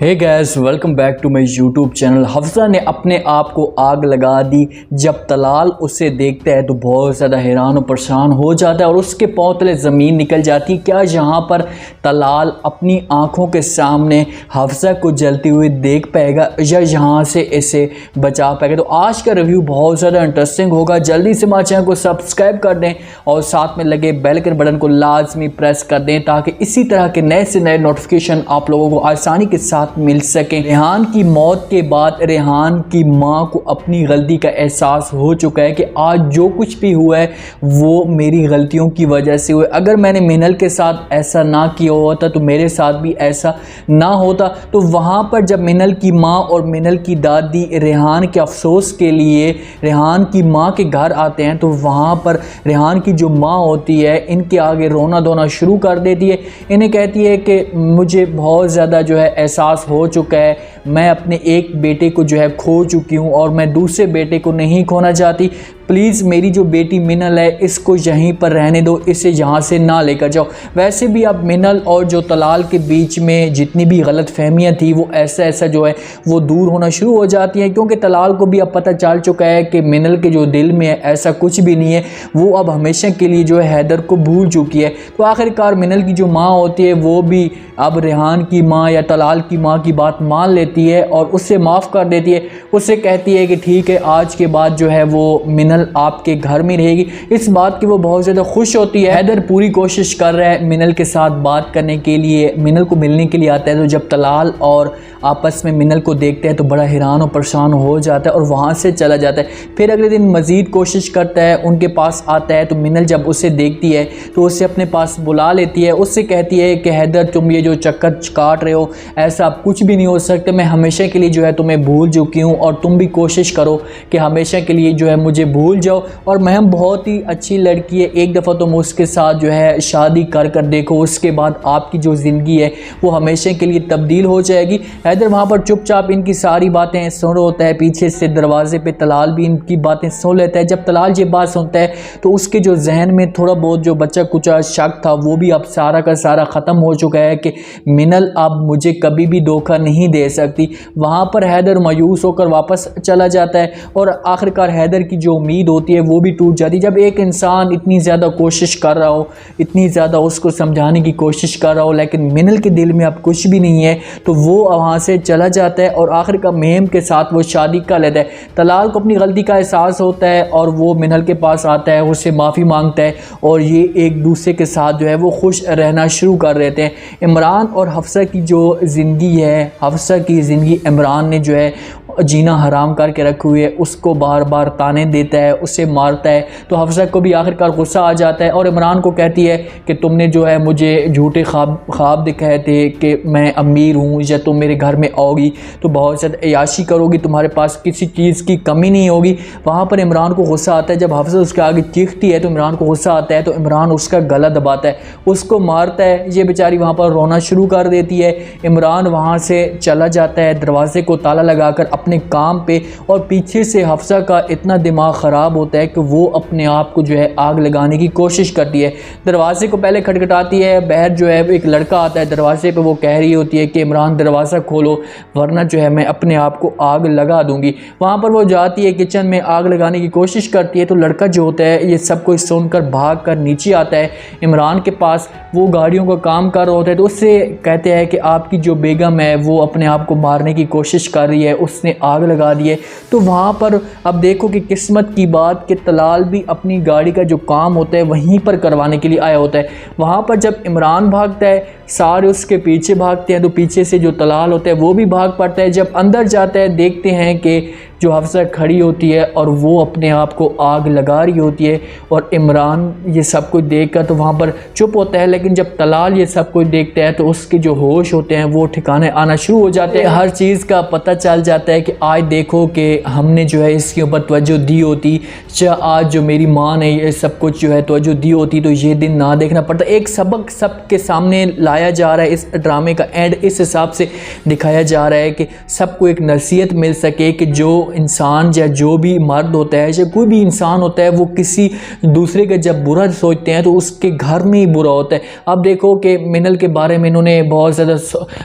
Hey guys, welcome back to my YouTube channel. Hafsa ने अपने आप को आग लगा दी। जब तलाल उसे देखता है तो बहुत ज़्यादा हैरान और परेशान हो जाता है और उसके पाँव तले ज़मीन निकल जाती है। क्या यहाँ पर तलाल अपनी आँखों के सामने हफ्सा को जलती हुई देख पाएगा या यहाँ से इसे बचा पाएगा? तो आज का रिव्यू बहुत ज़्यादा इंटरेस्टिंग होगा। जल्दी से हमारे चैनल को सब्सक्राइब कर दें और साथ में लगे बेल के बटन को लाजमी प्रेस कर दें ताकि इसी तरह के नए से नए नोटिफिकेशन आप लोगों को आसानी के साथ मिल सके। रेहान की मौत के बाद रेहान की मां को अपनी गलती का एहसास हो चुका है कि आज जो कुछ भी हुआ है वो मेरी गलतियों की वजह से हुआ। अगर मैंने मिनल के साथ ऐसा ना किया होता तो मेरे साथ भी ऐसा ना होता। तो वहाँ पर जब मिनल की माँ और मिनल की दादी रेहान के अफसोस के लिए रेहान की माँ के घर आते हैं तो वहाँ पर रेहान की जो माँ होती है इनके आगे रोना धोना शुरू कर देती है। इन्हें कहती है कि मुझे बहुत ज़्यादा जो है एहसास हो चुका है, मैं अपने एक बेटे को जो है खो चुकी हूँ और मैं दूसरे बेटे को नहीं खोना चाहती। प्लीज़ मेरी जो बेटी मिनल है इसको यहीं पर रहने दो, इसे यहाँ से ना लेकर जाओ। वैसे भी अब मिनल और जो तलाल के बीच में जितनी भी गलत फहमियाँ थी वो ऐसा जो है वो दूर होना शुरू हो जाती हैं, क्योंकि तलाल को भी अब पता चल चुका है कि मिनल के जो दिल में है ऐसा कुछ भी नहीं है। वो अब हमेशा के लिए जो है हैदर को भूल चुकी है। तो आखिरकार मिनल की जो माँ होती है वो भी अब रेहान की माँ या तलाल की माँ की बात मान लेती है और उससे माफ़ कर देती है। उससे कहती है कि ठीक है, आज के बाद जो है वो मिनल आपके घर में रहेगी। इस बात की वो बहुत ज़्यादा खुश होती है। हैदर पूरी कोशिश कर रहा है मिनल के साथ बात करने के लिए, मिनल को मिलने के लिए आता है। तो जब तलाल और आपस में मिनल को देखते हैं तो बड़ा हैरान और परेशान हो जाता है और वहाँ से चला जाता है। फिर अगले दिन मज़ीद कोशिश करता है, उनके पास आता है। तो मिनल जब उसे देखती है तो उसे अपने पास बुला लेती है। उससे कहती है कि हैदर, तुम ये जो चक्कर काट रहे हो ऐसा कुछ भी नहीं हो सकता। मैं हमेशा के लिए जो है तुम्हें भूल चुकी हूँ और तुम भी कोशिश करो कि हमेशा के लिए जो है मुझे भूल जाओ। और महम बहुत ही अच्छी लड़की है, एक दफ़ा तुम उसके साथ जो है शादी कर देखो, उसके बाद आपकी जो ज़िंदगी है वो हमेशा के लिए तब्दील हो जाएगी। हैदर वहाँ पर चुपचाप इनकी सारी बातें सुन रहा होता है। पीछे से दरवाजे पे तलाल भी इनकी बातें सुन लेता है। जब तलाल ये बात सुनता है तो उसके जो जहन में थोड़ा बहुत जो बच्चा कुचा शक था वो भी अब सारा का सारा ख़त्म हो चुका है कि मिनल अब मुझे कभी भी धोखा नहीं दे सकती। वहाँ पर हैदर मायूस होकर वापस चला जाता है और आखिरकार हैदर की जो उम्मीद होती है वो भी टूट जाती है। जब एक इंसान इतनी ज़्यादा कोशिश कर रहा हो, इतनी ज़्यादा उसको समझाने की कोशिश कर रहा हो, लेकिन मिनल के दिल में अब कुछ भी नहीं है तो वो वहाँ से चला जाता है और आखिरकार महम के साथ वो शादी कर लेता है। तलाल को अपनी गलती का एहसास होता है और वो मिनल के पास आता है, उससे माफ़ी मांगता है और ये एक दूसरे के साथ जो है वो खुश रहना शुरू कर देते हैं। इमरान और हफ्सा की जो ज़िंदगी है, हफ्सा की ज़िंदगी इमरान ने जो है जीना हराम करके रखी हुई है। उसको बार बार ताने देता है, उससे मारता है। तो हफ्सा को भी आखिरकार गुस्सा आ जाता है और इमरान को कहती है कि तुमने जो है मुझे झूठे ख्वाब दिखाए थे कि मैं अमीर हूँ या तुम मेरे घर में आओगी तो बहुत ज़्यादा अय्याशी करोगी, तुम्हारे पास किसी चीज़ की कमी नहीं होगी। वहाँ पर इमरान को गुस्सा आता है। जब हफ्सा उसके आगे चीखती है तो इमरान को गुस्सा आता है। तो इमरान उसका गला दबाता है, उसको मारता है। ये बेचारी वहाँ पर रोना शुरू कर देती है। इमरान वहाँ से चला जाता है दरवाजे को ताला लगाकर अपने काम पे, और पीछे से हफ्सा का इतना दिमाग ख़राब होता है कि वो अपने आप को जो है आग लगाने की कोशिश करती है। दरवाजे को पहले खटखटाती है, बाहर जो है एक लड़का आता है दरवाजे पे। वो कह रही होती है कि इमरान दरवाज़ा खोलो वरना जो है मैं अपने आप को आग लगा दूंगी। वहाँ पर वो जाती है, किचन में आग लगाने की कोशिश करती है। तो लड़का जो होता है ये सब कुछ सुनकर भाग कर नीचे आता है इमरान के पास। वो गाड़ियों का काम कर रहा होता है तो उससे कहते हैं कि आपकी जो बेगम है वो अपने आप को मारने की कोशिश कर रही है, उसने आग लगा दी है। तो वहाँ पर अब देखो कि किस्मत की बात कि तलाल भी अपनी गाड़ी का जो काम होता है वहीं पर करवाने के लिए आया होता है। वहाँ पर जब इमरान भागता है सारे उसके पीछे भागते हैं तो पीछे से जो तलाल होता है वो भी भाग पड़ता है। जब अंदर जाता है देखते हैं कि जो हफ्सा खड़ी होती है और वो अपने आप को आग लगा रही होती है और इमरान ये सब कुछ देखकर तो वहाँ पर चुप होता है। लेकिन जब तलाल ये सब कुछ देखता है तो उसके जो होश होते हैं वो ठिकाने आना शुरू हो जाते हैं। हर चीज़ का पता चल जाता है कि आज देखो कि हमने जो है इसके ऊपर तवज्जो दी होती, चाहे आज जो मेरी माँ ने ये सब कुछ जो है तवज्जो दी होती तो ये दिन ना देखना पड़ता। एक सबक सबके सामने लाया जा रहा है, इस ड्रामे का एंड इस हिसाब से दिखाया जा रहा है कि सबको एक नसीहत मिल सके कि जो इंसान या जो भी मर्द होता है या कोई भी इंसान होता है वो किसी दूसरे का जब बुरा सोचते हैं तो उसके घर में ही बुरा होता है। अब देखो कि मिनल के बारे में इन्होंने बहुत ज़्यादा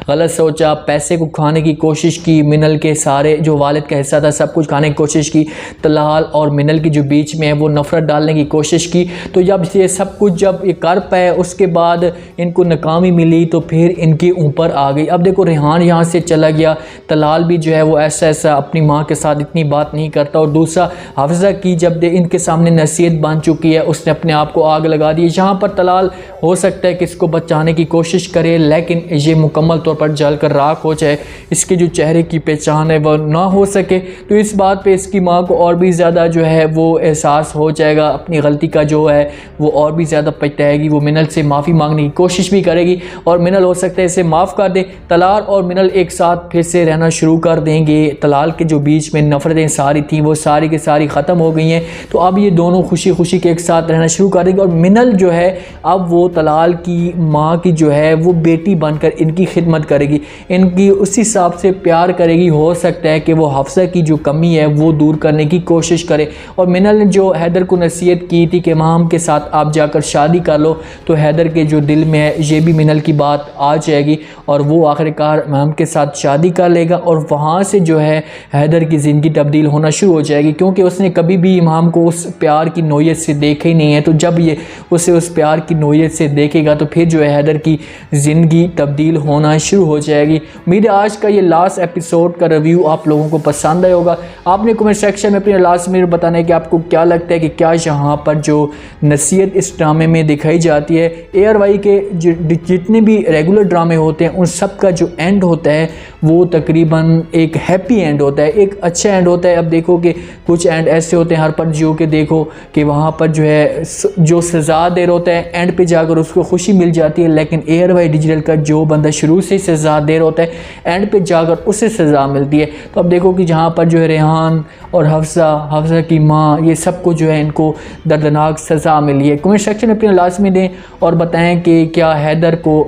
गलत सोचा, पैसे को खाने की कोशिश की, मिनल के सारे जो वालिद का हिस्सा था सब कुछ खाने की कोशिश की, तलाल और मिनल के जो बीच में है वो नफ़रत डालने की कोशिश की। तो जब ये सब कुछ जब ये कर पाए उसके बाद इनको नाकामी मिली तो फिर इनके ऊपर आ गई। अब देखो रेहान यहाँ से चला गया, तलाल भी जो है वो ऐसा अपनी माँ के साथ इतनी बात नहीं करता, और दूसरा हाफिज़ा की जब इनके सामने नसीहत बन चुकी है उसने अपने आप को आग लगा दी। यहाँ पर तलाल हो सकता है कि इसको बचाने की कोशिश करे लेकिन ये मुकम्मल तौर पर जल कर राख हो जाए, इसके जो चेहरे की पहचान है वह ना हो सके। तो इस बात पे इसकी माँ को और भी ज़्यादा जो है वो एहसास हो जाएगा अपनी गलती का, जो है वो और भी ज़्यादा पछताएगी। वो मिनल से माफ़ी मांगने की कोशिश भी करेगी और मिनल हो सकता है इसे माफ़ कर दे। तलाल और मिनल एक साथ फिर से रहना शुरू कर देंगे। तलाल के जो बीच में नफ़रतें सारी थी वो सारी की सारी ख़त्म हो गई हैं, तो अब ये दोनों खुशी खुशी के एक साथ रहना शुरू कर देंगे। और मिनल जो है अब वो तलाल की माँ की जो है वो बेटी बनकर इनकी खिदमत करेगी, इनकी उसी हिसाब से प्यार करेगी। हो सकता है कि वो हफ्सा की जो कमी है वो दूर करने की कोशिश करे। और मिनल ने जो हैदर को नसीहत की थी कि माम के साथ आप जाकर शादी कर लो, तो हैदर के जो दिल में है ये भी मिनल की बात आ जाएगी और वो आखिरकार माम के साथ शादी कर लेगा। और वहाँ से जो है हैदर की ज़िंदगी तब्दील होना शुरू हो जाएगी, क्योंकि उसने कभी भी इमाम को उस प्यार की नोयत से देखा ही नहीं है। तो जब ये उसे उस प्यार की नोयत से देखेगा तो फिर जो है हैदर की ज़िंदगी तब्दील होना शुरू हो जाएगी। उम्मीद है आज का ये लास्ट एपिसोड का रिव्यू आप लोगों को पसंद आया होगा। आपने कमेंट सेक्शन में अपने लास्ट में बताना है कि आपको क्या लगता है कि क्या यहाँ पर जो नसीहत इस ड्रामे में दिखाई जाती है। ARY के जितने भी रेगुलर ड्रामे होते हैं उन सब का जो एंड होता है वो तकरीबन एक हैप्पी एंड होता है, एक अच्छा एंड होता है। अब देखो कि कुछ एंड ऐसे होते हैं हर पर जियो के देखो कि वहाँ पर जो है जो सज़ा दे रहा होता है एंड पे जाकर उसको खुशी मिल जाती है, लेकिन ARY डिजिटल का जो बंदा शुरू से सज़ा दे रहा होता है एंड पे जाकर उसे सज़ा मिलती है। तो अब देखो कि जहाँ पर जो है रेहान और हफ्सा की माँ ये सबको जो है इनको दर्दनाक सज़ा मिली है। कमेंट सेक्शन में अपने लाजमी दें और बताएं कि क्या हैदर को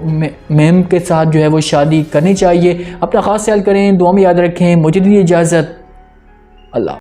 मेम के साथ जो है वो शादी करनी चाहिए। अपना ख़ास ख्याल करें, दुआ में याद रखें। मुझे दीजिए इजाज़त। अल्लाह।